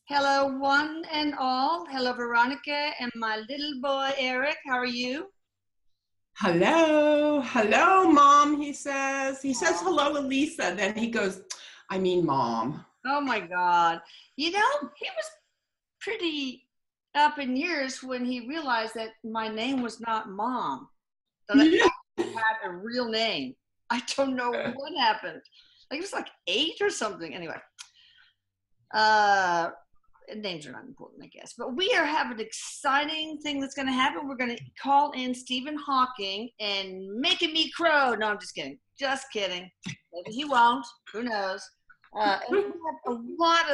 Hello, one and all. Hello, Veronica and my little boy, Eric. How are you? Hello, hello, mom, he says. He says Aw. hello, Elisa. Then he goes, I mean, mom. Oh my God. He was pretty up in years when he realized that my name was not Mom, that I Yeah. actually had a real name. I don't know what happened. Like it was like 8 or something. Anyway, uh, names are not important, I guess. But we are having an exciting thing that's going to happen. We're going to call in Stephen Hawking and making me crow. No, I'm just kidding. Just kidding. Maybe he won't. Who knows? And we have a lot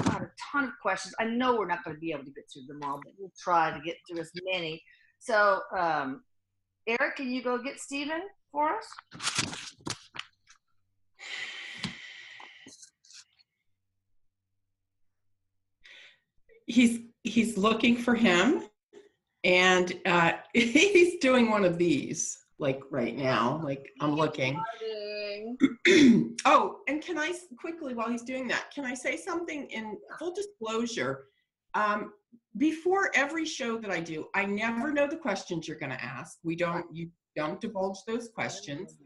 God, a ton of questions. I know we're not going to be able to get through them all, but we'll try to get through as many. So, Eric, can you go get Stephen for us? He's looking for him, and he's doing one of these, like right now, like I'm looking. Oh, and can I quickly, while he's doing that, can I say something in full disclosure? Um, Before every show that I do, I never know the questions you're going to ask. You don't divulge those questions.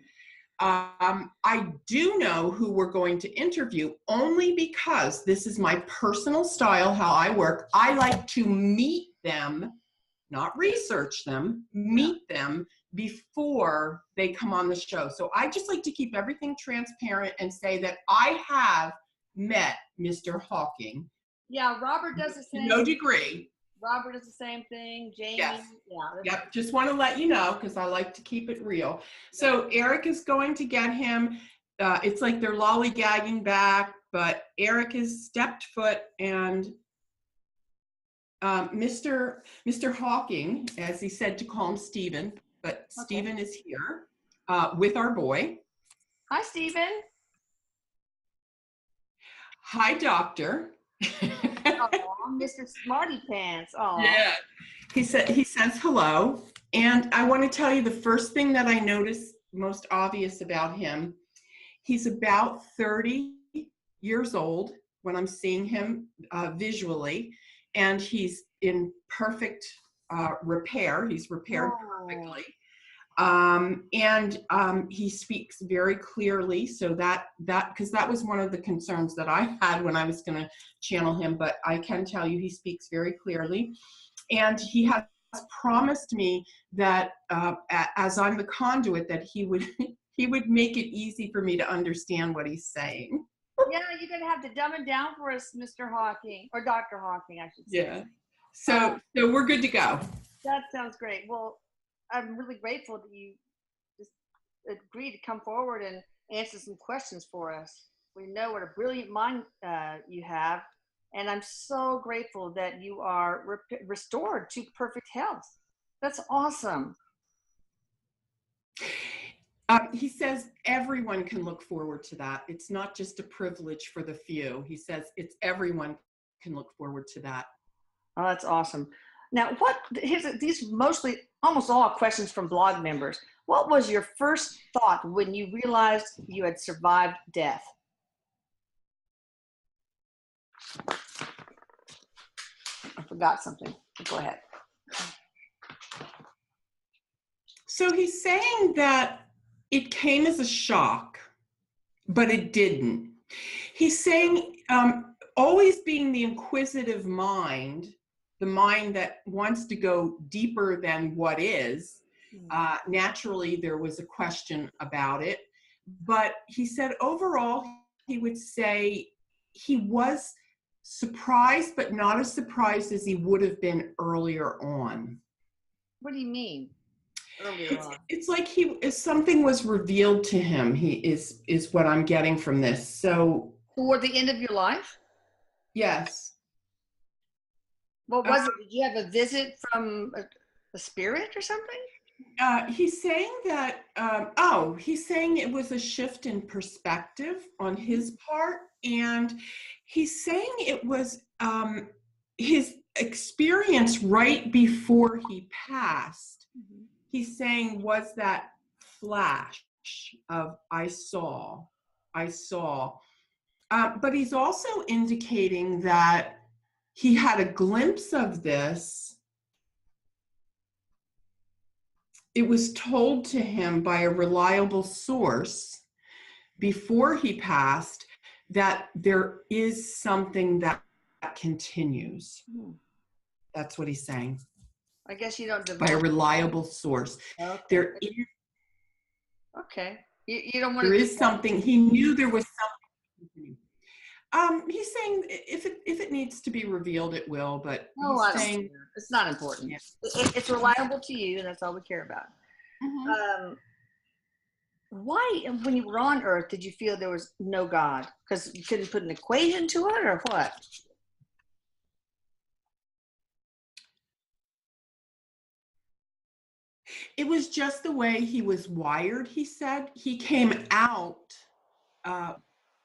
I do know who we're going to interview only because this is my personal style, how I work. I like to meet them, not research them, meet them before they come on the show. So I just like to keep everything transparent and say that I have met Mr. Hawking. Yeah, Robert does the To same. no degree. Robert does the same thing. Jamie, Yes. yeah. Yep. Just want to let you know because I like to keep it real. So Eric is going to get him. It's like they're lollygagging back, but Eric has stepped foot, and Mr. Hawking, as he said to call him Stephen, but Stephen is here with our boy. Hi, Stephen. Hi, doctor. Oh, Mr. Smarty Pants. Oh, yeah. He says hello, and I want to tell you the first thing that I noticed most obvious about him. He's about 30 years old when I'm seeing him visually, and he's in perfect repair. He's repaired perfectly. He speaks very clearly, so that because that was one of the concerns that I had when I was going to channel him, but I can tell you he speaks very clearly, and he has promised me that as I'm the conduit, that he would he would make it easy for me to understand what he's saying. Yeah, you're gonna have to dumb it down for us, Mr. Hawking, or Dr. Hawking, I should say. Yeah. So we're good to go. That sounds great. Well, I'm really grateful that you just agreed to come forward and answer some questions for us. We know what a brilliant mind you have, and I'm so grateful that you are restored to perfect health. That's awesome. He says everyone can look forward to that. It's not just a privilege for the few. He says it's everyone can look forward to that. Oh, that's awesome. Now, these mostly, almost all questions from blog members. What was your first thought when you realized you had survived death? I forgot something. Go ahead. So he's saying that it came as a shock, but it didn't. He's saying always being the inquisitive mind, the mind that wants to go deeper than what is, naturally there was a question about it. But he said overall, he would say he was surprised, but not as surprised as he would have been earlier on. What do you mean? It's like something was revealed to him. He is what I'm getting from this. So toward the end of your life? Yes. What was it? Did you have a visit from a spirit or something? He's saying that, he's saying it was a shift in perspective on his part. And he's saying it was his experience right before he passed. Mm-hmm. He's saying was that flash of I saw. But he's also indicating that he had a glimpse of this. It was told to him by a reliable source before he passed that there is something that continues. That's what he's saying. I guess you don't By a divulge. reliable source. Okay. There is, Okay. You don't want there to. is something. He knew there was something. He's saying if it needs to be revealed, it will. But No, he's I don't saying care. It's not important. yeah. It's reliable to you, and that's all we care about. Why, when you were on Earth, did you feel there was no God? Because you couldn't put an equation to it, or what? It was just the way he was wired. He said he came out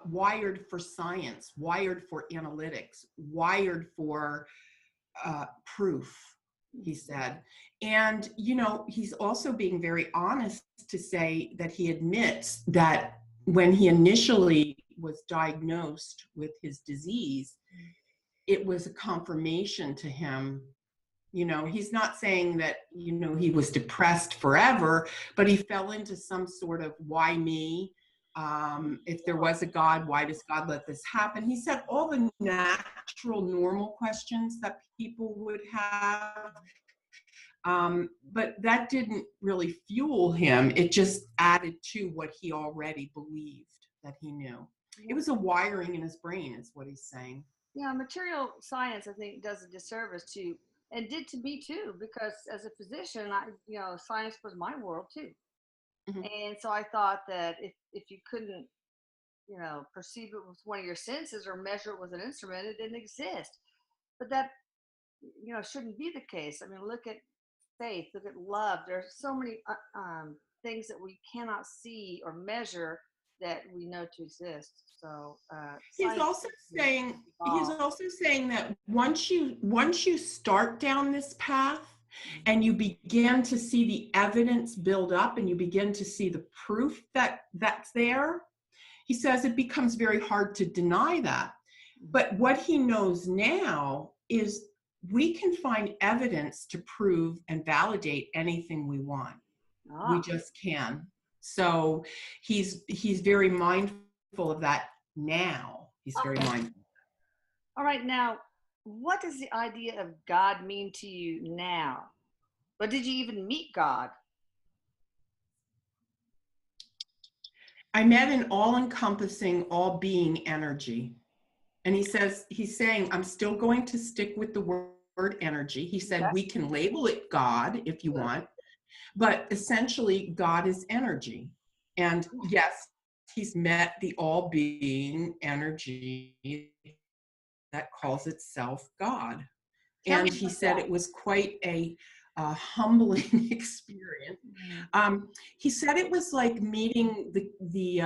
wired for science, wired for analytics, wired for proof, he said. And, you know, he's also being very honest to say that he admits that when he initially was diagnosed with his disease, it was a confirmation to him. You know, he's not saying that, you know, he was depressed forever, but he fell into some sort of why me? If there was a God, why does God let this happen? He said all the natural, normal questions that people would have, but that didn't really fuel him. It just added to what he already believed that he knew. It was a wiring in his brain, is what he's saying. Yeah, material science, I think, does a disservice to, and did to me too, because as a physician, science was my world too. Mhm. And so I thought that if you couldn't, perceive it with one of your senses or measure it with an instrument, it didn't exist. But that, shouldn't be the case. I mean, look at faith, look at love. There's so many things that we cannot see or measure that we know to exist. So He's science also needs to evolve. saying that once you start down this path and you begin to see the evidence build up and you begin to see the proof that's there, he says it becomes very hard to deny that. But what he knows now is we can find evidence to prove and validate anything we want. We just can. So he's very mindful of that now. He's very mindful. All right, now, what does the idea of God mean to you now? But did you even meet God? I met an all-encompassing, all-being energy. And he's saying, I'm still going to stick with the word energy. He said, we can label it God if you want, but essentially God is energy. And yes, he's met the all-being energy that calls itself God. And he said it was quite a humbling experience. He said it was like meeting the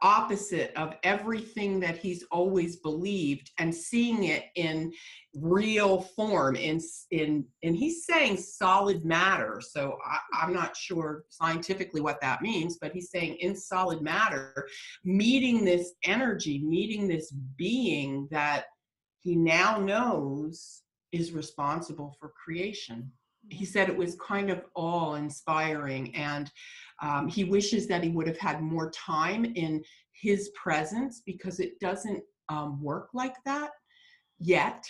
opposite of everything that he's always believed and seeing it in real form in and he's saying solid matter. So I'm not sure scientifically what that means, but he's saying in solid matter, meeting this energy, meeting this being that he now knows is responsible for creation. He said it was kind of awe-inspiring, and he wishes that he would have had more time in his presence because it doesn't work like that yet,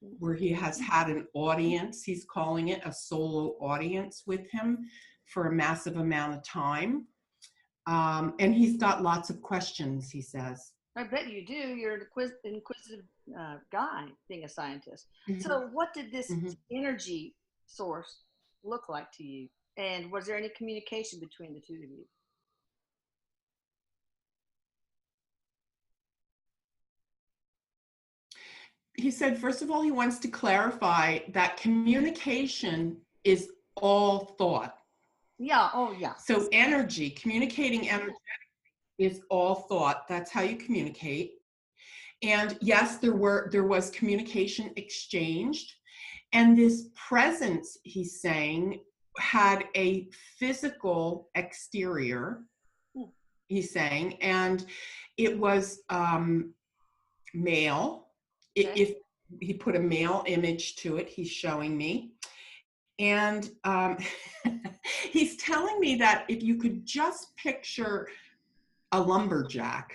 where he has had an audience. He's calling it a solo audience with him for a massive amount of time. And he's got lots of questions, he says. I bet you do. You're an inquisitive guy, being a scientist. Mm-hmm. So what did this energy source look like to you? And was there any communication between the two of you? He said, first of all, he wants to clarify that communication is all thought. Yeah. Oh, yeah. So energy, communicating energetically is all thought. That's how you communicate. And yes, there was communication exchanged. And this presence, he's saying, had a physical exterior, he's saying, and it was male. Okay. If he put a male image to it, he's showing me. And he's telling me that if you could just picture a lumberjack,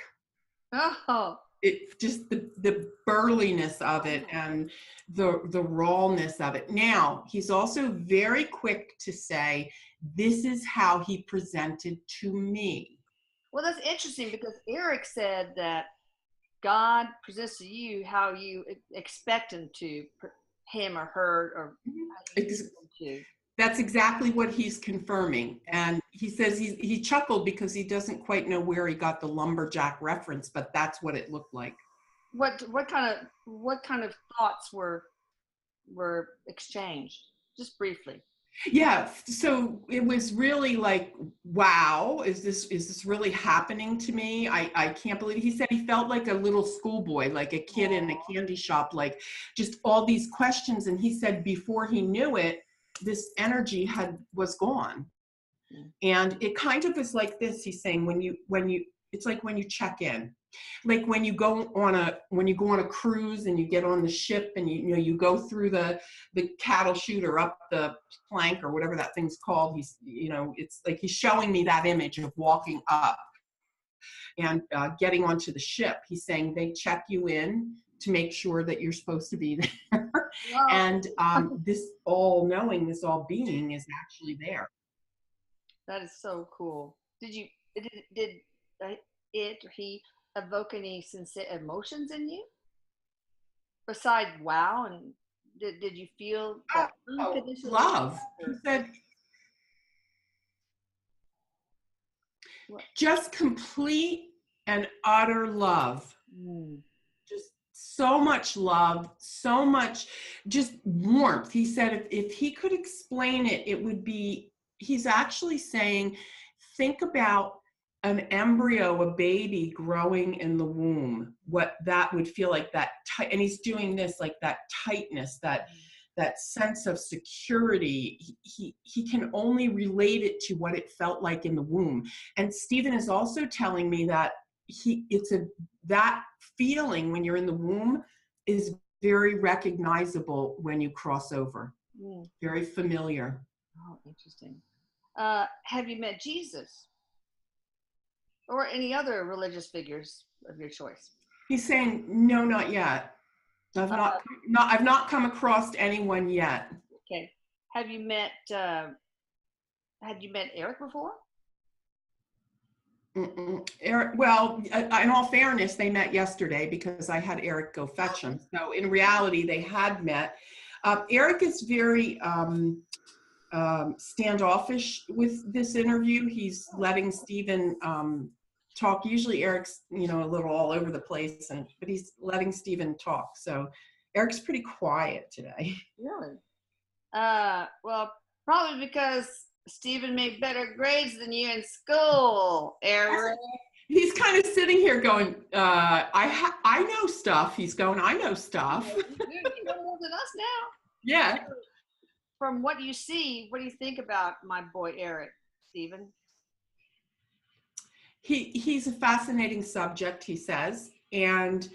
Oh. it just the burliness of it and the rawness of it. Now, he's also very quick to say, this is how he presented to me. Well, that's interesting because Eric said that God presents to you how you expect him or her, or how you Ex- need them to. That's exactly what he's confirming. And he says he chuckled because he doesn't quite know where he got the lumberjack reference, but that's what it looked like. What kind of thoughts were exchanged? Just briefly. Yeah, so it was really like, wow, is this really happening to me? I can't believe it. He said he felt like a little schoolboy, like a kid in a candy shop, like just all these questions. And he said before he knew it, this energy was gone. And it kind of is like this, he's saying, it's like when you check in. Like when you go on a cruise and you get on the ship and you go through the cattle chute or up the plank or whatever that thing's called. It's like he's showing me that image of walking up and getting onto the ship. He's saying they check you in to make sure that you're supposed to be there. Wow. And this all knowing, this all being is actually there. That is so cool. Did it or he evoke any sincere emotions in you besides wow? And did you feel that unconditional love? He said, just complete and utter love. Just so much love, so much just warmth. He said if he could explain it, it would be, he's actually saying, think about an embryo, a baby growing in the womb, what that would feel like, that tight, and he's doing this, like that tightness, that sense of security. He can only relate it to what it felt like in the womb. And Stephen is also telling me that that feeling when you're in the womb is very recognizable when you cross over. Very familiar. Oh, interesting. Have you met Jesus or any other religious figures of your choice? He's saying, no, not yet. I've not come across anyone yet. Okay. Have you met Eric before? Eric, well, in all fairness, they met yesterday because I had Eric go fetch him. So in reality, they had met. Eric is very standoffish with this interview. He's letting Stephen talk. Usually Eric's, a little all over the place, but he's letting Stephen talk. So Eric's pretty quiet today. Really? Well, probably because Stephen made better grades than you in school, Eric. He's kind of sitting here going, I know stuff. He's going, I know stuff. You know more than us now. Yeah. From what you see, what do you think about my boy Eric, Stephen? He's a fascinating subject, he says, and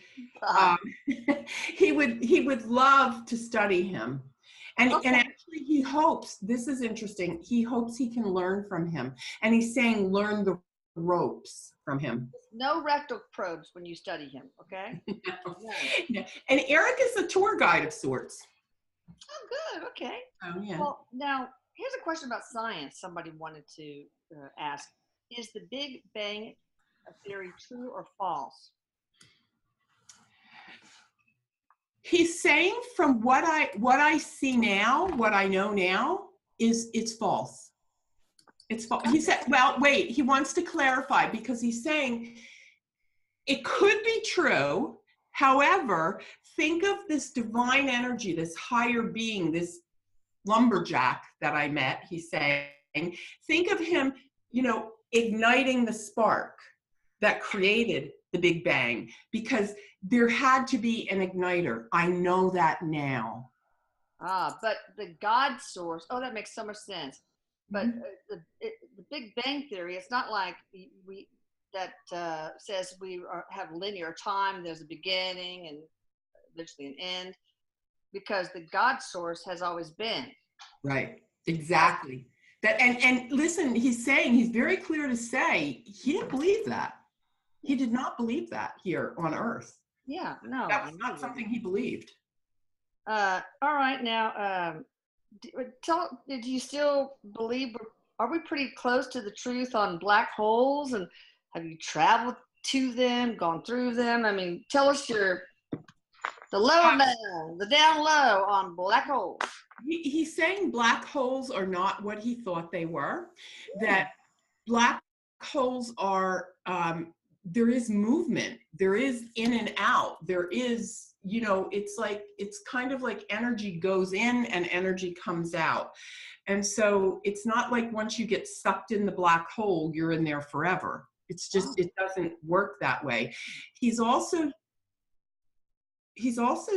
he would love to study him. And actually he hopes, this is interesting, he hopes he can learn from him. And he's saying learn the ropes from him. No rectal probes when you study him, okay? No. And Eric is a tour guide of sorts. Oh, good, okay. Oh, yeah. Well, now, here's a question about science somebody wanted to ask. Is the Big Bang theory true or false? He's saying from what I see now, what I know now, it's false. It's false. He said, well, wait, he wants to clarify because he's saying it could be true. However, think of this divine energy, this higher being, this lumberjack that I met, he's saying. Think of him, igniting the spark that created the Big Bang, because there had to be an igniter. I know that now. But the God source, that makes so much sense. But the Big Bang theory, it's not like says have linear time. There's a beginning and eventually an end, because the God source has always been. Right. Exactly. That and listen, he's very clear to say he didn't believe that. He did not believe that here on Earth. Yeah, no. That was not something he believed. All right, now, do you still believe, are we pretty close to the truth on black holes? And have you traveled to them, gone through them? I mean, tell us the down low on black holes. He's saying black holes are not what he thought they were, that black holes are, there is movement, there is in and out, there is, it's kind of like energy goes in and energy comes out. And so it's not like once you get sucked in the black hole, you're in there forever. It's just, it doesn't work that way. He's also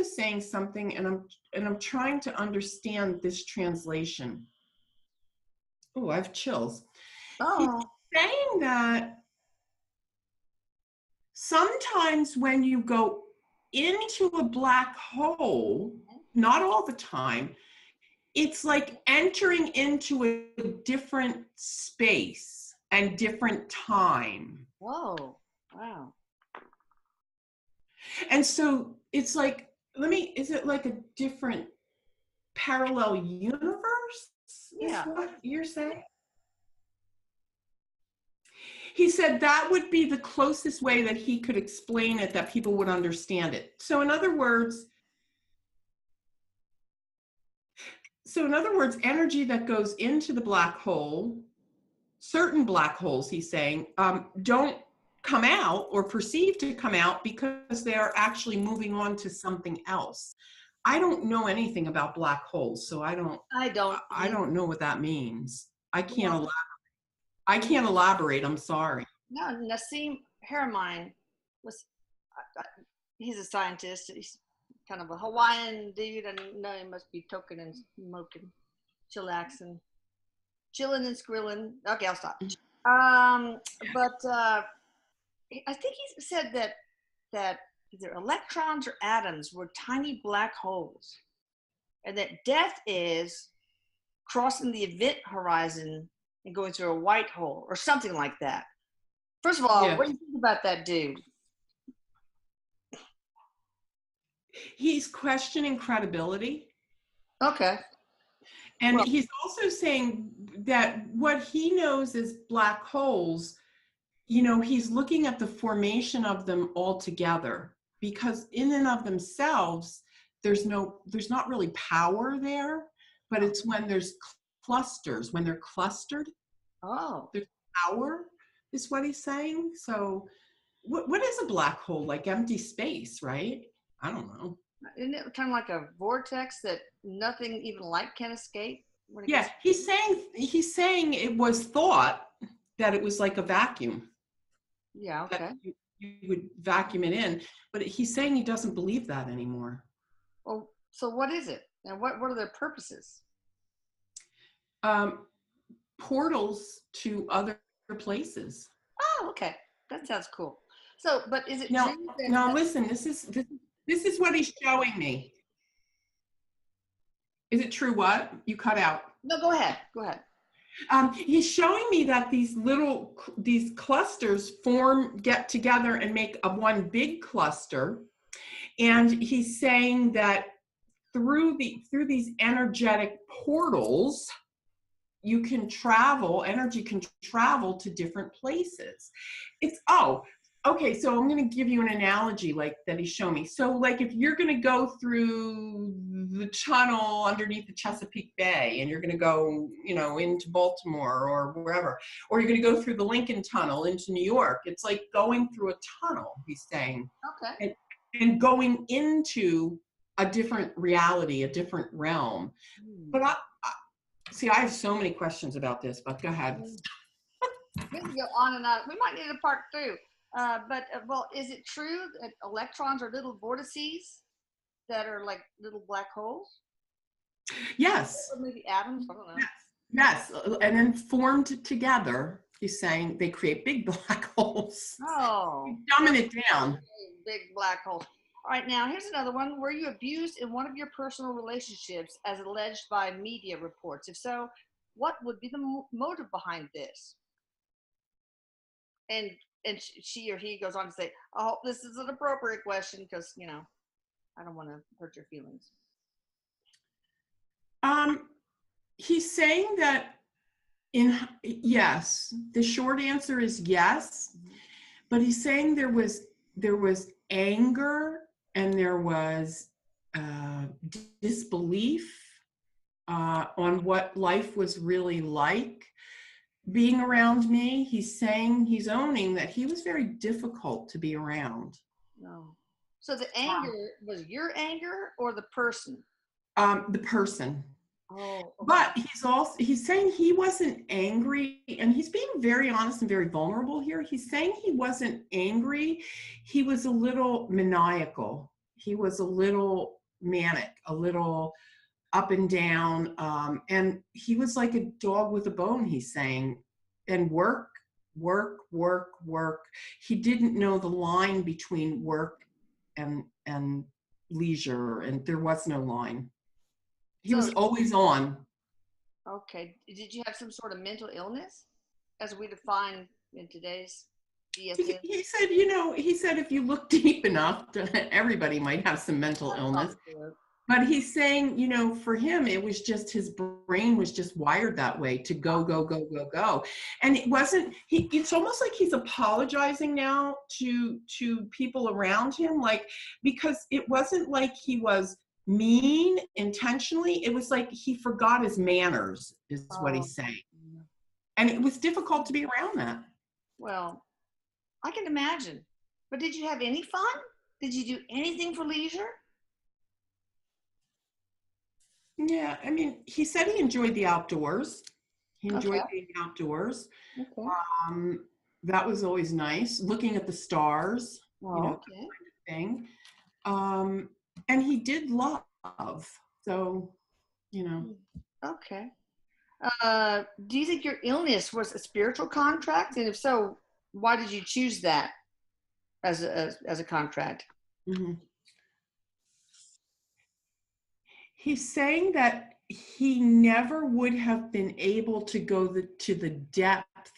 saying something, and I'm trying to understand this translation. Oh, I have chills. Oh. He's saying that sometimes when you go into a black hole, not all the time, it's like entering into a different space and different time. Whoa, wow. And so it's like, is it like a different parallel universe? Yeah. Is what you're saying? He said that would be the closest way that he could explain it, that people would understand it. So in other words, energy that goes into the black hole, certain black holes, he's saying, don't come out or perceive to come out because they are actually moving on to something else. I don't know anything about black holes, so I don't know what that means. I can't elaborate. I'm sorry. No, Nassim Haramein he's a scientist. He's kind of a Hawaiian dude. I know he must be toking and smoking, chillaxing, chilling and skrilling. Okay, I'll stop. But I think he said that either electrons or atoms were tiny black holes, and that death is crossing the event horizon and going through a white hole or something like that. First of all, what do you think about that dude? He's questioning credibility. Okay. And he's also saying that what he knows is black holes, he's looking at the formation of them all together, because in and of themselves, there's not really power there, but it's when there's clusters, when they're clustered. Oh. There's power, is what he's saying. So what is a black hole? Like empty space, right? I don't know. Isn't it kind of like a vortex that nothing even light can escape? Yeah, he's saying it was thought that it was like a vacuum. Yeah, okay. You would vacuum it in, but he's saying he doesn't believe that anymore. Well, so what is it? And what are their purposes? Portals to other places. Oh, okay. That sounds cool. So, but is it true? No, listen, this is what he's showing me. Is it true what? You cut out. No, go ahead. He's showing me that these clusters get together and make one big cluster. And he's saying that through these energetic portals, energy can travel to different places. Okay, so I'm going to give you an analogy like that he showed me. So like if you're going to go through the tunnel underneath the Chesapeake Bay and you're going to go, into Baltimore or wherever, or you're going to go through the Lincoln Tunnel into New York, it's like going through a tunnel, he's saying. Okay. And going into a different reality, a different realm. But I have so many questions about this, but go ahead. We can go on and on. We might need a part 2. Well, is it true that electrons are little vortices that are like little black holes? Yes. Or maybe atoms, I don't know. Yes, and then formed together He's saying they create big black holes. Oh. He's dumbing it down. Big black hole. All right, now here's another one. Were you abused in one of your personal relationships as alleged by media reports? If so, what would be the motive behind this? And she or he goes on to say, I hope this is an appropriate question because, you know, I don't want to hurt your feelings. He's saying that yes, the short answer is yes, but he's saying there was anger and there was disbelief on what life was really like being around me. He's saying, he's owning that he was very difficult to be around. No. So the anger was your anger or the person? The person. Oh, okay. But he's saying he wasn't angry, and he's being very honest and very vulnerable here. He's saying he wasn't angry. He was a little maniacal. He was a little manic, a little up and down. And he was like a dog with a bone, he's saying, and work. He didn't know the line between work and leisure, and there was no line. He was always on. Okay. Did you have some sort of mental illness, as we define in today's DSM? He said, you know, if you look deep enough, everybody might have some mental illness. But he's saying, you know, for him, it was just his brain was just wired that way to go. And it wasn't, it's almost like he's apologizing now to people around him, like, because it wasn't like he was mean intentionally. It was like he forgot his manners, is what he's saying. And it was difficult to be around that. Well, I can imagine. But did you have any fun? Did you do anything for leisure? Yeah, I mean, he said he enjoyed the outdoors. He enjoyed being outdoors. Okay. That was always nice. Looking at the stars, you know, that kind of thing. And he did love. So, you know. Okay. Do you think your illness was a spiritual contract? And if so, why did you choose that as a contract? Mm-hmm. He's saying that he never would have been able to go to the depth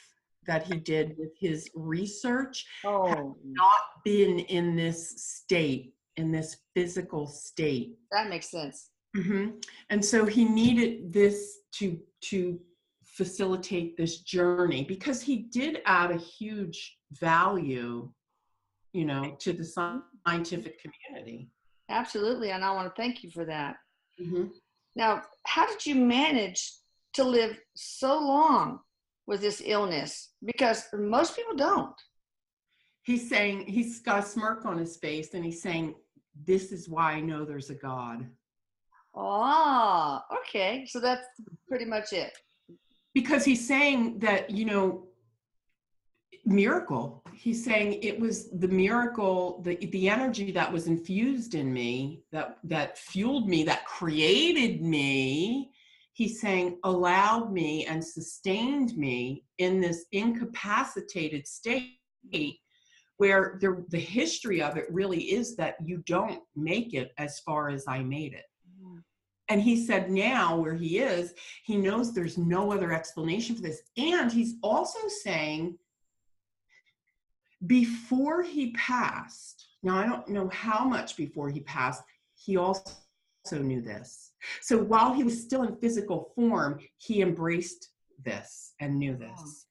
that he did with his research had not been in this state, in this physical state. That makes sense. Mm-hmm. And so he needed this to facilitate this journey, because he did add a huge value, you know, to the scientific community. Absolutely, and I want to thank you for that. Mm-hmm. Now, how did you manage to live so long with this illness? Because most people don't. He's saying, he's got a smirk on his face, and he's saying, this is why I know there's a God. Oh, okay. So that's pretty much it. Because he's saying that, you know, miracle. He's saying it was the miracle, the energy that was infused in me, that fueled me, that created me. He's saying allowed me and sustained me in this incapacitated state, where the history of it really is that you don't make it as far as I made it. And he said now where he is, he knows there's no other explanation for this. And he's also saying, before he passed, now I don't know how much before he passed, he also knew this. So while he was still in physical form, he embraced this and knew this.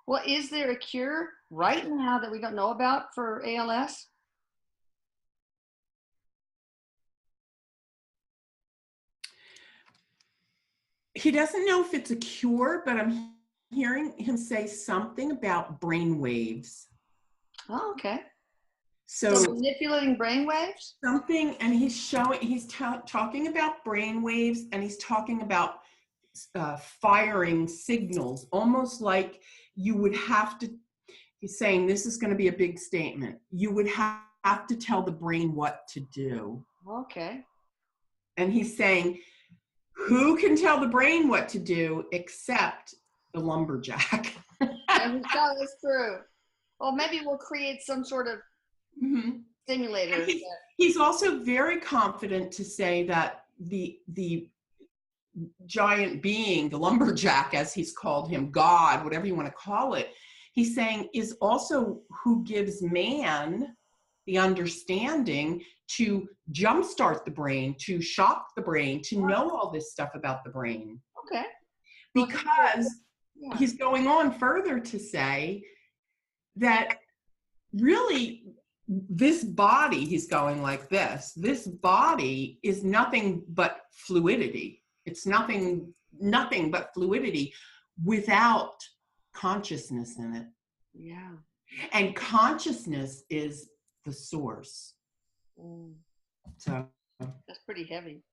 Well, is there a cure right now that we don't know about for ALS? He doesn't know if it's a cure, but I'm hearing him say something about brain waves. Oh, okay. So manipulating brain waves? Something, and he's talking about brain waves, and he's talking about firing signals, almost like you would have to, he's saying this is going to be a big statement. You would have to tell the brain what to do. Okay. And he's saying, who can tell the brain what to do except the lumberjack? No, it's true. Well, maybe we'll create some sort of Mhm. stimulator. He's also very confident to say that the giant being, the lumberjack, as he's called him, God, whatever you want to call it, he's saying is also who gives man the understanding to jumpstart the brain, to shock the brain, to know all this stuff about the brain. Okay. Because he's going on further to say that really this body, he's going like this body is nothing but fluidity. It's nothing but fluidity without consciousness in it. Yeah. And consciousness is the source. So that's pretty heavy.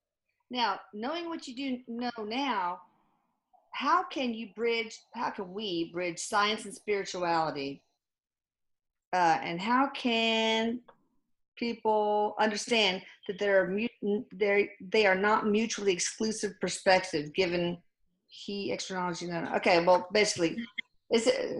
Now, knowing what you do know now, how can we bridge science and spirituality? And how can people understand that they are not mutually exclusive perspectives given extra knowledge? Okay, well, basically,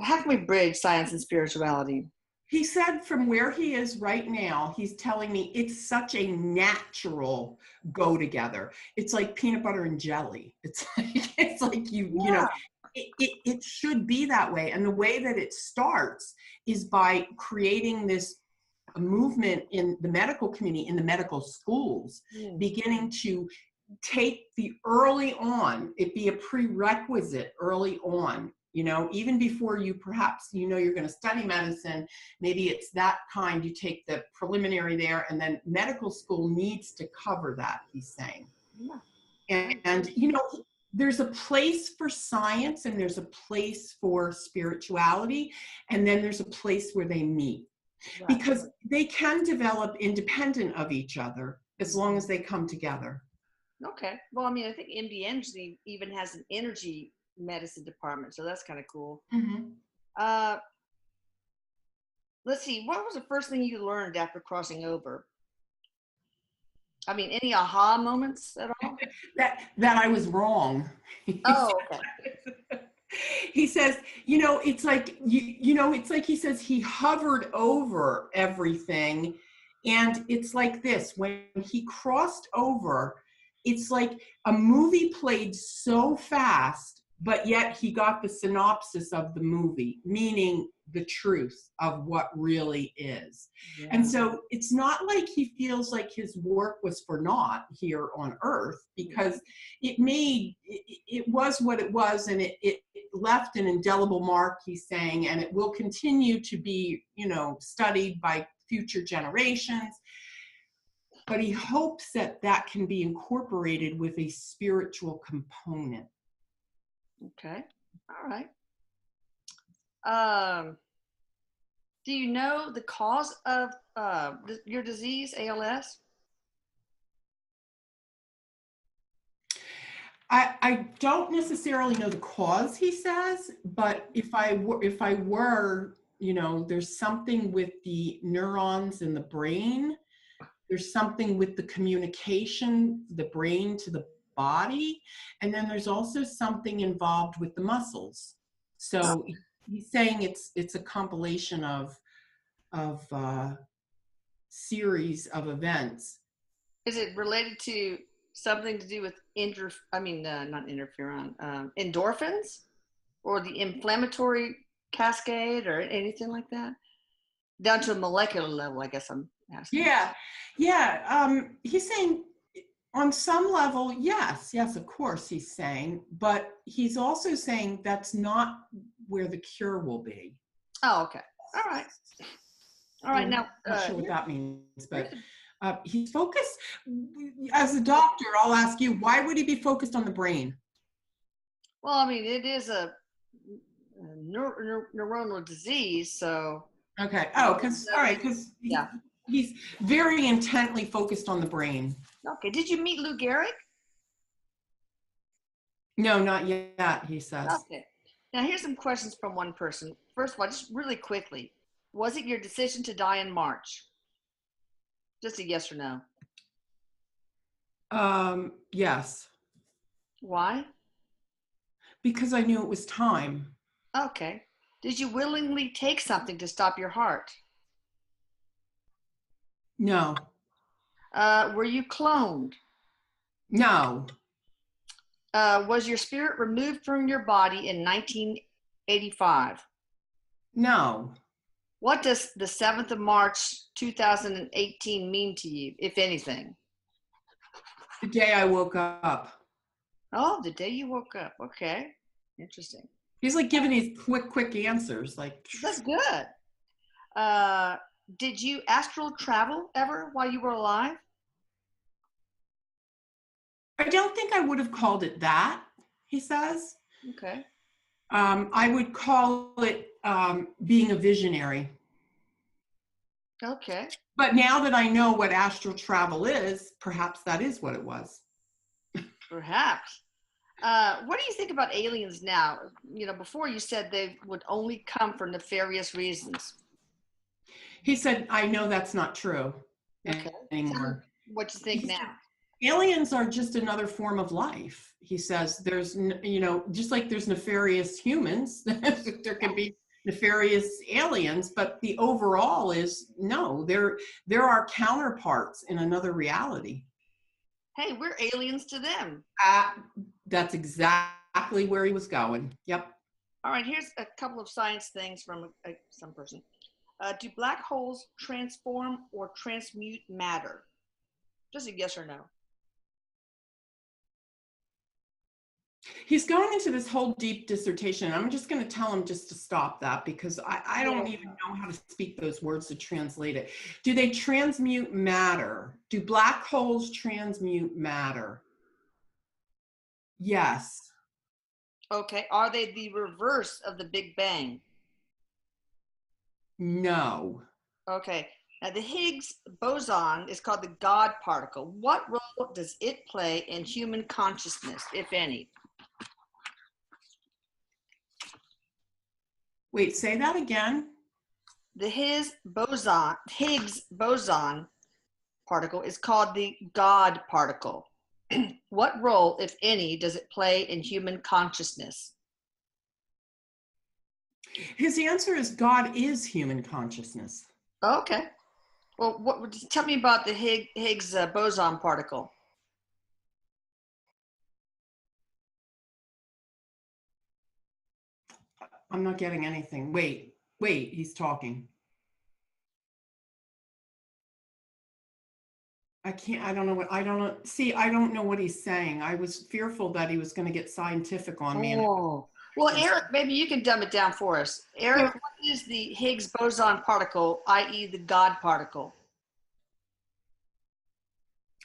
how can we bridge science and spirituality? he said from where he is right now, he's telling me it's such a natural go together. It's like peanut butter and jelly. It's like you know, it should be that way. And the way that it starts is by creating this movement in the medical community, in the medical schools, beginning to take the early on, it be a prerequisite early on, you know, even before you perhaps, you know, you're going to study medicine, maybe it's that kind, you take the preliminary there, and then medical school needs to cover that, he's saying. And you know, there's a place for science and there's a place for spirituality, and then there's a place where they meet. Because they can develop independent of each other as long as they come together. Okay. Well, I mean, I think MD Energy even has an energy medicine department, so that's kind of cool. Let's see. What was the first thing you learned after crossing over? I mean, any aha moments at all? that I was wrong. Oh, okay. He says, you know, it's like, you know, it's like he says he hovered over everything. And it's like this, when he crossed over, it's like a movie played so fast, but yet he got the synopsis of the movie, meaning the truth of what really is. And so it's not like he feels like his work was for naught here on earth, because it was what it was, and it left an indelible mark, he's saying, and it will continue to be, you know, studied by future generations. But he hopes that that can be incorporated with a spiritual component. Okay. All right. Do you know the cause of your disease, ALS? I don't necessarily know the cause, he says, but if I were, you know, there's something with the neurons in the brain. There's something with the communication, the brain to the body. And then there's also something involved with the muscles. So he's saying it's a compilation of series of events. Is it related to something to do with not interferon, endorphins, or the inflammatory cascade, or anything like that? Down to a molecular level, I guess I'm asking. He's saying on some level, yes, of course, he's saying, but he's also saying that's not where the cure will be. Oh, okay. All right. Now, I'm not sure what that means, but he's focused. As a doctor, I'll ask you, why would he be focused on the brain? Well, I mean, it is a neuronal disease, so. Okay. Oh, because he's very intently focused on the brain. Okay. Did you meet Lou Gehrig? No, not yet, he says. Okay. Now, here's some questions from one person. First of all, just really quickly, was it your decision to die in March? Just a yes or no. Yes. Why? Because I knew it was time. Okay. Did you willingly take something to stop your heart? No. Were you cloned? No. Was your spirit removed from your body in 1985? No. What does the 7th of March 2018 mean to you, if anything? The day I woke up. Oh, the day you woke up. Okay. Interesting. He's like giving these quick answers. Like, That's good. Did you astral travel ever while you were alive? I don't think I would have called it that, he says. Okay. I would call it being a visionary. Okay. But now that I know what astral travel is, perhaps that is what it was. Perhaps. What do you think about aliens now? You know, before you said they would only come for nefarious reasons. He said, I know that's not true Okay. anymore. What do you think now? Aliens are just another form of life. He says there's, you know, just like there's nefarious humans, there can be nefarious aliens, but the overall is no, there are counterparts in another reality. Hey, we're aliens to them. That's exactly where he was going. Yep. All right, here's a couple of science things from some person. Do black holes transform or transmute matter? Just a yes or no. He's going into this whole deep dissertation. I'm just going to tell him just to stop that because I don't even know how to speak those words to translate it. Do they transmute matter? Do black holes transmute matter? Yes. Okay, are they the reverse of the Big Bang? No. Okay, now the Higgs boson is called the God particle. What role does it play in human consciousness, if any? Wait, say that again. The Higgs boson particle is called the God particle. What role, if any, does it play in human consciousness? His answer is God is human consciousness. Okay. Well, tell me about the Higgs boson particle. I'm not getting anything. Wait, he's talking. I don't know. See, I don't know what he's saying. I was fearful that he was going to get scientific on me. Oh, well, Eric, maybe you can dumb it down for us. Eric, what is the Higgs boson particle, i.e. the God particle?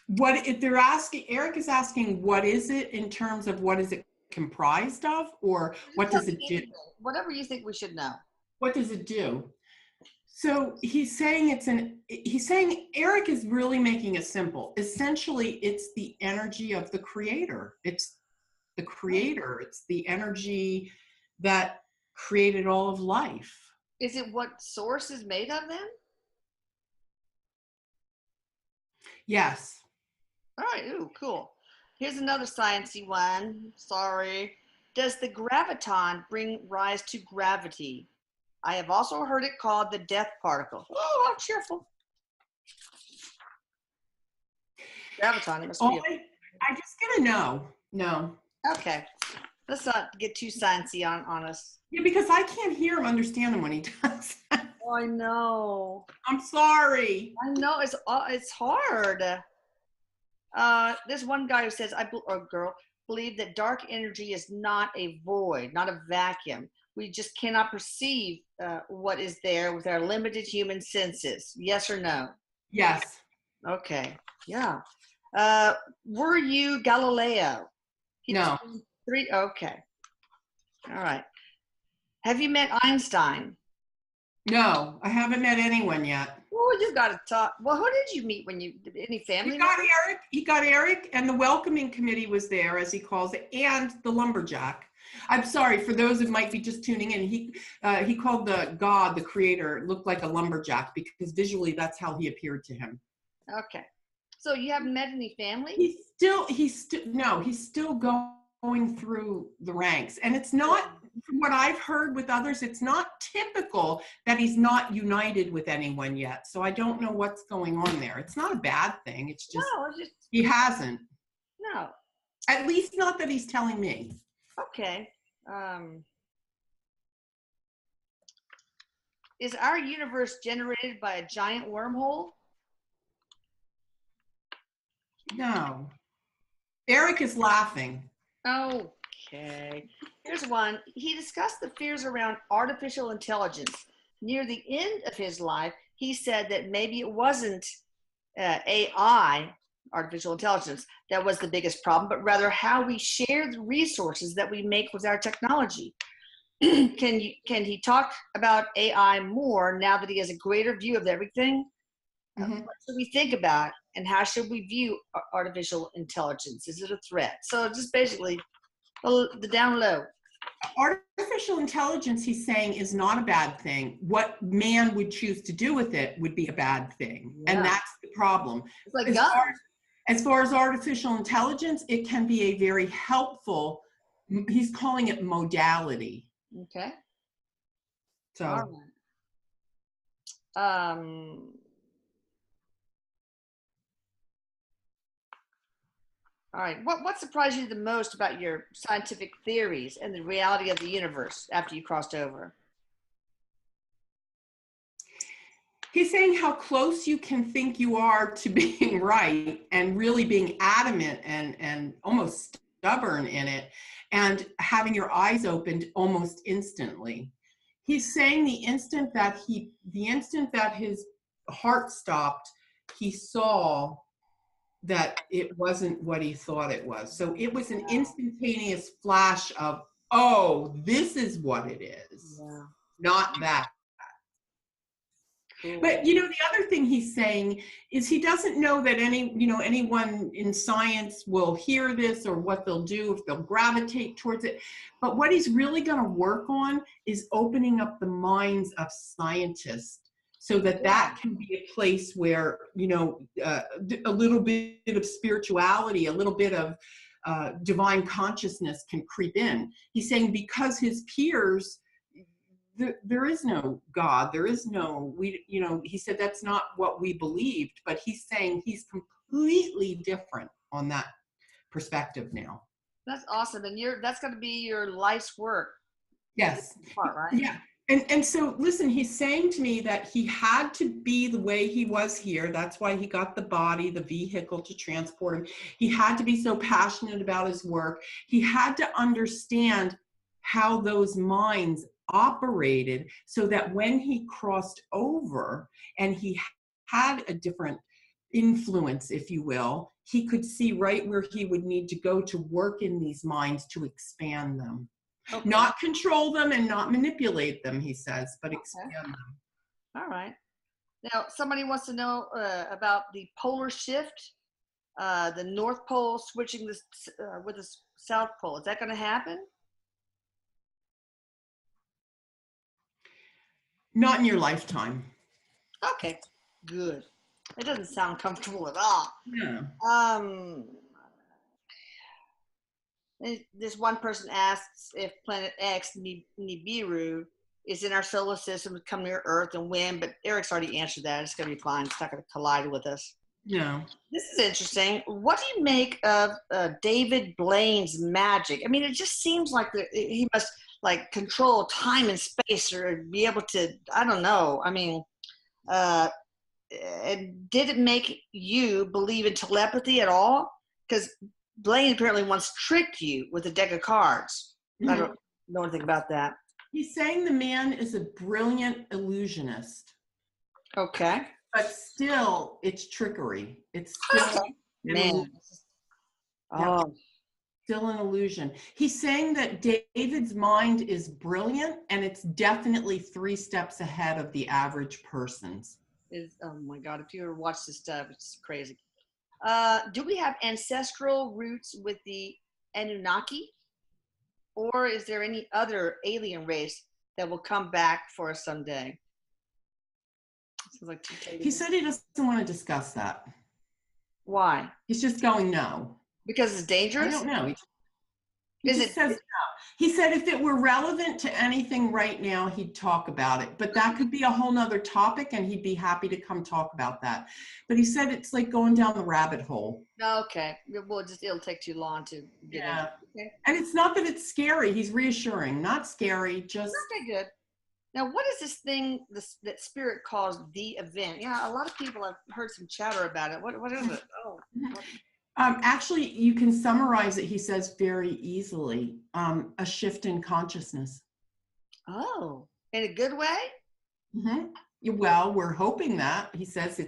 What if they're asking, Eric is asking, what is it in terms of what is it comprised of, or what does it do? Whatever you think we should know. What does it do? So he's saying Eric is really making it simple. Essentially, it's the energy of the creator. It's the creator. It's the energy that created all of life. Is it what source is made of then? Yes. All right, ooh, cool. Here's another sciencey one. Sorry. Does the graviton bring rise to gravity? I have also heard it called the death particle. Oh, how cheerful. Graviton, it must be. I just gotta know. No. Okay. Let's not get too sciencey on us. Yeah, because I can't hear him, understand him when he does. Oh, I know. I'm sorry. I know, it's hard. There's one guy who says, or girl, believe that dark energy is not a void, not a vacuum. We just cannot perceive what is there with our limited human senses. Yes or no? Yes. Okay. Yeah. Were you Galileo? No. Okay. All right. Have you met Einstein? No, I haven't met anyone yet. Oh, you got to talk. Well, who did you meet when any family? He got Eric, and the welcoming committee was there, as he calls it, and the lumberjack. I'm sorry for those that might be just tuning in. He called the God, the creator, looked like a lumberjack because visually that's how he appeared to him. Okay. So you haven't met any family? He's still going through the ranks, and it's not from what I've heard with others, it's not typical that he's not united with anyone yet. So I don't know what's going on there. It's not a bad thing. It's just, No, it's just he hasn't. no. At least not that he's telling me. Okay. Is our universe generated by a giant wormhole? No. Eric is laughing. Okay. Here's one. He discussed the fears around artificial intelligence. Near the end of his life, he said that maybe it wasn't AI, artificial intelligence, that was the biggest problem, but rather how we share the resources that we make with our technology. Can he talk about AI more now that he has a greater view of everything? Mm-hmm. What should we think about, and how should we view artificial intelligence? Is it a threat? So just basically the down low. Artificial intelligence, he's saying, is not a bad thing. What man would choose to do with it would be a bad thing. Yeah. And that's the problem. It's like as far as artificial intelligence, it can be a very helpful, he's calling it modality. Okay. So. All right. All right. What surprised you the most about your scientific theories and the reality of the universe after you crossed over? He's saying how close you can think you are to being right and really being adamant and almost stubborn in it, and having your eyes opened almost instantly. He's saying the instant that his heart stopped, he saw that it wasn't what he thought it was. So it was an instantaneous flash of, oh, this is what it is, not that. Cool. But, the other thing he's saying is he doesn't know that anyone in science will hear this or what they'll do, if they'll gravitate towards it. But what he's really going to work on is opening up the minds of scientists, so that can be a place where, a little bit of spirituality, a little bit of divine consciousness can creep in. He's saying because his peers, there is no God, there is no, he said that's not what we believed, but he's saying he's completely different on that perspective now. That's awesome. And that's going to be your life's work. Yes. Part, right? Yeah. And so, listen, he's saying to me that he had to be the way he was here. That's why he got the body, the vehicle to transport him. He had to be so passionate about his work. He had to understand how those minds operated, so that when he crossed over and he had a different influence, if you will, he could see right where he would need to go to work in these minds to expand them. Okay. Not control them and not manipulate them, he says, but expand them. All right. Now, somebody wants to know about the polar shift, the North Pole switching with the South Pole. Is that going to happen? Not in your lifetime. Okay, good. It doesn't sound comfortable at all. Yeah. This one person asks if Planet X, Nibiru, is in our solar system, come near Earth, and when, but Eric's already answered that. It's going to be fine. It's not going to collide with us. No. This is interesting. What do you make of David Blaine's magic? I mean, it just seems like he must control time and space, or be able to, I don't know. I mean, did it make you believe in telepathy at all? Because Blaine apparently once tricked you with a deck of cards. Mm-hmm. I don't know anything about that. He's saying the man is a brilliant illusionist. Okay. But still, it's trickery. It's still still an illusion. He's saying that David's mind is brilliant, and it's definitely 3 steps ahead of the average person's. Oh my God, if you ever watch this stuff, it's crazy. Do we have ancestral roots with the Anunnaki? Or is there any other alien race that will come back for us someday? He said he doesn't want to discuss that. Why? He's just going no. Because it's dangerous? I don't know. He Is just it? says no. He said if it were relevant to anything right now, he'd talk about it. But that could be a whole nother topic, and he'd be happy to come talk about that. But he said it's like going down the rabbit hole. Okay. Well, it'll take too long to get in. Yeah. Okay. And it's not that it's scary. He's reassuring. Not scary, just Okay, good. Now, what is this thing that spirit calls the event? Yeah, a lot of people have heard some chatter about it. What is it? Oh, actually, you can summarize it, he says, very easily. A shift in consciousness. oh, in a good way? Mm-hmm. Well, we're hoping that. He says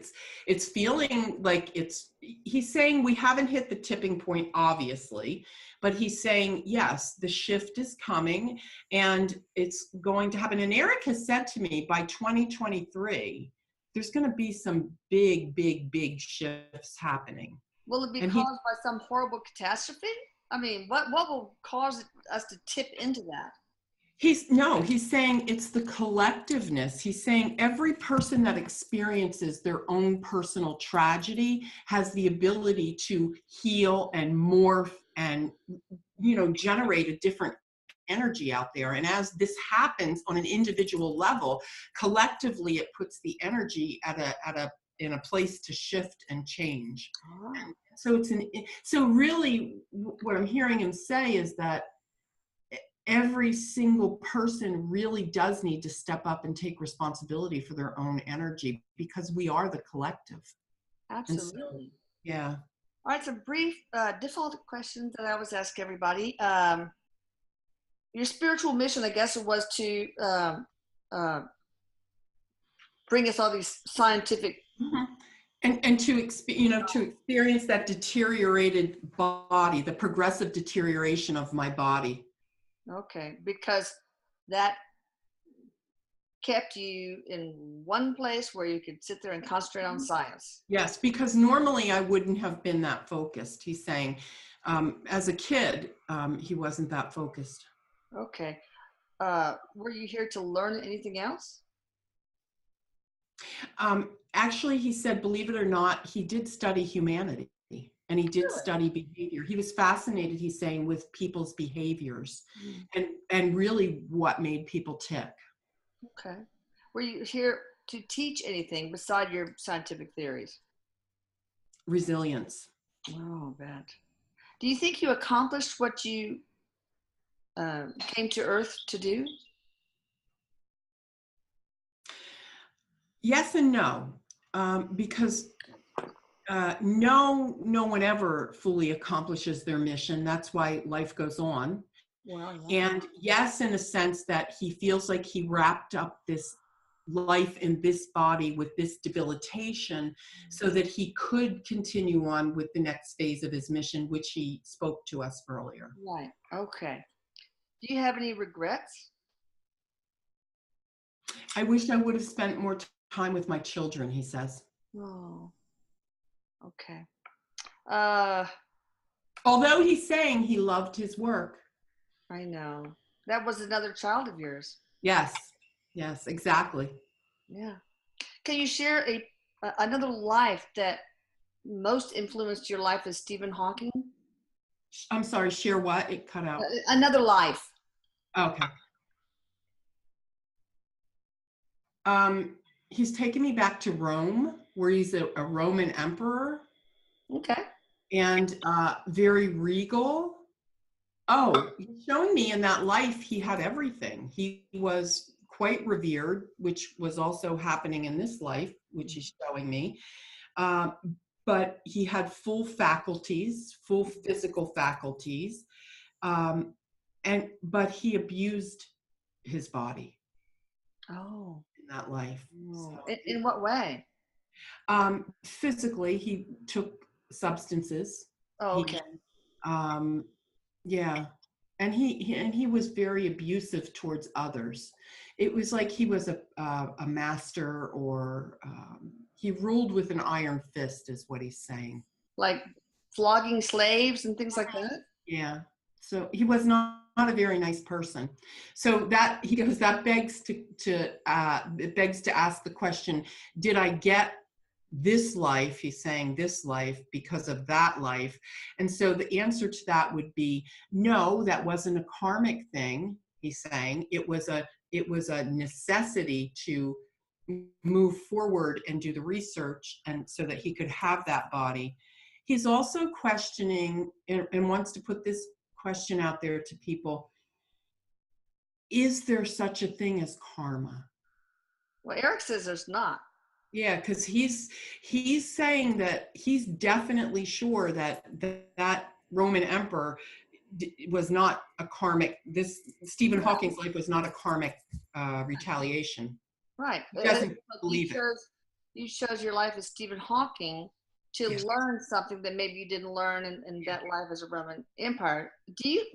it's feeling like he's saying we haven't hit the tipping point, obviously, but he's saying, yes, the shift is coming and it's going to happen. And Eric has said to me by 2023, there's going to be some big, big, big shifts happening. Will it be caused by some horrible catastrophe? I mean, what will cause us to tip into that? He's saying it's the collectiveness. He's saying every person that experiences their own personal tragedy has the ability to heal and morph and, generate a different energy out there. And as this happens on an individual level, collectively, it puts the energy in a place to shift and change. Oh. And so really what I'm hearing him say is that every single person really does need to step up and take responsibility for their own energy because we are the collective. Absolutely. So, yeah. All right, some brief default questions that I always ask everybody. Your spiritual mission, I guess, was to bring us all these scientific. Mm-hmm. And to experience that deteriorated body, the progressive deterioration of my body. Okay, because that kept you in one place where you could sit there and concentrate on science. Yes, because normally I wouldn't have been that focused. He's saying, as a kid, he wasn't that focused. Okay. Were you here to learn anything else? Actually, he said, believe it or not, he did study humanity. And he did study behavior. He was fascinated, he's saying, with people's behaviors and really what made people tick. Okay. Were you here to teach anything beside your scientific theories? Resilience. Oh, bad. Do you think you accomplished what you came to Earth to do? Yes and no, because no one ever fully accomplishes their mission. That's why life goes on. Well, yeah. And yes, in a sense that he feels like he wrapped up this life in this body with this debilitation so that he could continue on with the next phase of his mission, which he spoke to us earlier. Right. Okay. Do you have any regrets? I wish I would have spent more time with my children, he says. Oh, okay. Although he's saying he loved his work. I know. That was another child of yours. Yes, exactly. Yeah. Can you share another life that most influenced your life as Stephen Hawking? I'm sorry, share what? It cut out. Another life. Okay. He's taken me back to Rome, where he's a Roman emperor. Okay. And very regal. Oh, he's showing me in that life he had everything. He was quite revered, which was also happening in this life, which he's showing me. But he had full faculties, full physical faculties, but he abused his body. Oh. In that life. Oh. So, in what way? Physically, he took substances. Oh, okay. Yeah. And he was very abusive towards others. It was like he was a master, or he ruled with an iron fist, is what he's saying. Like flogging slaves and things like that? Yeah. So he was not a very nice person. So that, he goes, that begs to ask the question, did I get this life, he's saying this life because of that life. And so the answer to that would be no, that wasn't a karmic thing. He's saying it was a necessity to move forward and do the research, and so that he could have that body. He's also questioning and wants to put this question out there to people: is there such a thing as karma? Well, Eric says there's not. Yeah, because he's saying that he's definitely sure that that Roman emperor was not a karmic. This Stephen Hawking's life was not a karmic retaliation. Right. He doesn't believe it. You chose your life as Stephen Hawking to learn something that maybe you didn't learn in that life as a Roman Empire. Do you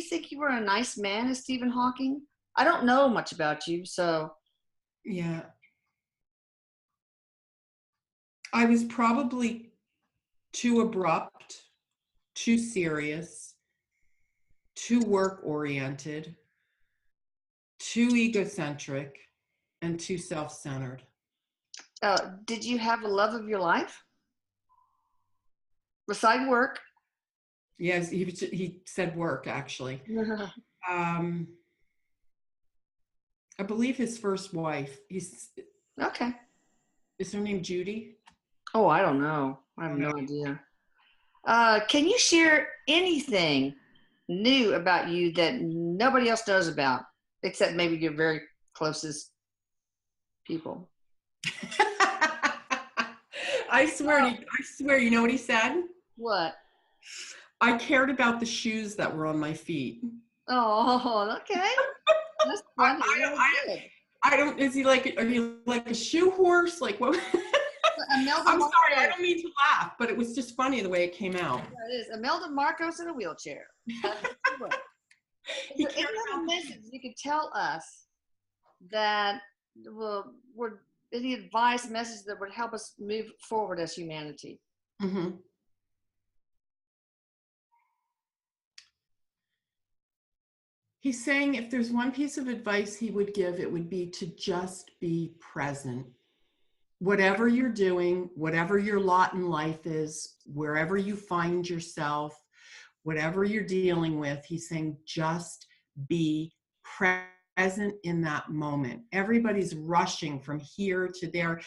think you were a nice man as Stephen Hawking? I don't know much about you, so. Yeah. I was probably too abrupt, too serious, too work-oriented, too egocentric, and too self-centered. Did you have a love of your life? Beside work? Yes, he said work, actually. I believe his first wife, Okay. is her name Judy? Oh, I don't know. I have no idea. Can you share anything new about you that nobody else knows about, except maybe your very closest people? I swear, you know what he said? What? I cared about the shoes that were on my feet. Oh, okay. That's funny. I don't, are you like a shoe horse? Like what? I'm sorry, I don't mean to laugh, but it was just funny the way it came out. Yeah, it is. Imelda Marcos in a wheelchair. Is there any other message you could tell us that would any advice, message that would help us move forward as humanity? Mm-hmm. He's saying if there's one piece of advice he would give, it would be to just be present. Whatever you're doing, whatever your lot in life is, wherever you find yourself, whatever you're dealing with, he's saying just be present in that moment. Everybody's rushing from here to there.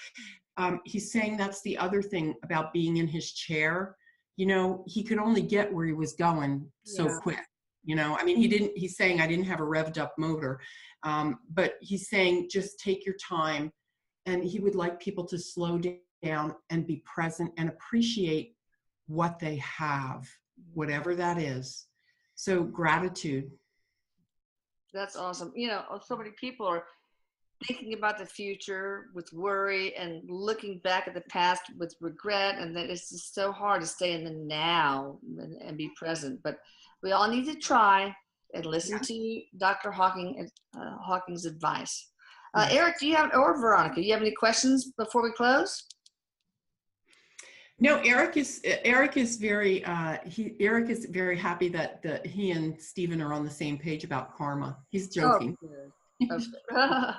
He's saying that's the other thing about being in his chair. You know, he could only get where he was going so quick. You know, I mean, he's saying I didn't have a revved up motor, but he's saying just take your time, and he would like people to slow down and be present and appreciate what they have, whatever that is. So gratitude. That's awesome. You know, so many people are thinking about the future with worry and looking back at the past with regret, and that it's just so hard to stay in the now and be present. But we all need to try and listen to Dr. Hawking's advice. Eric, or Veronica, do you have any questions before we close? No, Eric is very happy that he and Stephen are on the same page about karma. He's joking. Oh,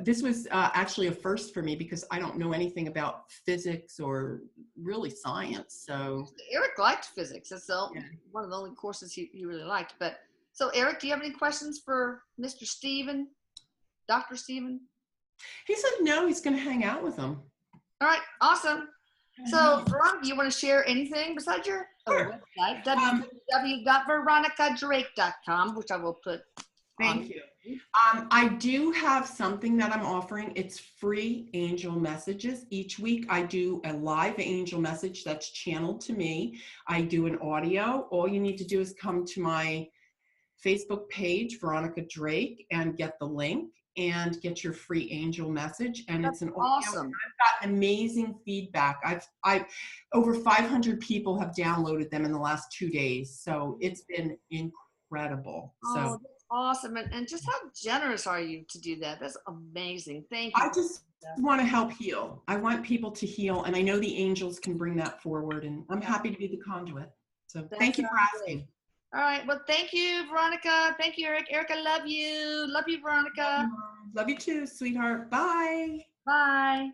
This was actually a first for me because I don't know anything about physics or really science. So Eric liked physics. That's one of the only courses he really liked. But so, Eric, do you have any questions for Mr. Stephen, Dr. Stephen? He said no. He's going to hang out with him. All right, awesome. So, Veronica, you want to share anything besides your website, www.veronicadrake.com, which I will put. Thank you. I do have something that I'm offering. It's free angel messages. Each week I do a live angel message that's channeled to me. I do an audio. All you need to do is come to my Facebook page, Veronica Drake, and get the link and get your free angel message. And it's an audio. Awesome. I've gotten amazing feedback. I've over 500 people have downloaded them in the last 2 days. So it's been incredible. Oh, that's awesome. And just how generous are you to do that? That's amazing. Thank you. I just want to help heal. I want people to heal. And I know the angels can bring that forward. And I'm happy to be the conduit. So thank you for asking. Great. All right. Well, thank you, Veronica. Thank you, Eric. Eric, I love you. Love you, Veronica. Love you too, sweetheart. Bye. Bye.